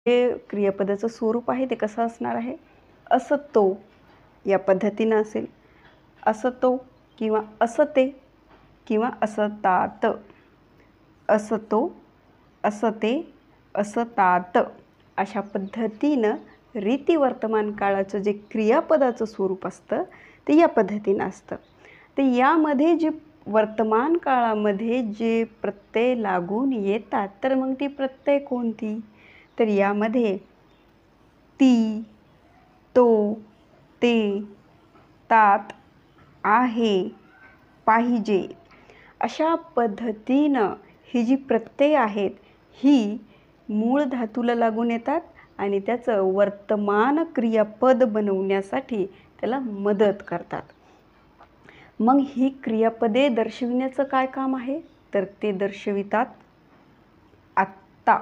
हे क्रियापदाचं स्वरूप आहे ते कसं असणार आहे? असतो या पद्धतीनं असेल. असतो किंवा असते किंवा असतात. असतो, असते, असतात अशा पद्धतीनं रीती वर्तमान काळाचं जे क्रियापदाचं स्वरूप असतं ते या पद्धतीनं असतं. तर यामध्ये जे वर्तमान काळामध्ये जे प्रत्यय लागून येतात तर मग ती प्रत्यय कोणती? तर यामध्ये ती, तो, ते, तात, आहे, पाहिजे अशा पद्धतीनं ही जी प्रत्यय आहेत ही मूळ धातूला लागून येतात आणि त्याचं वर्तमान क्रियापद बनवण्यासाठी त्याला मदत करतात. मग ही क्रियापदे दर्शविण्याचं काय काम आहे? तर ते दर्शवितात आत्ता.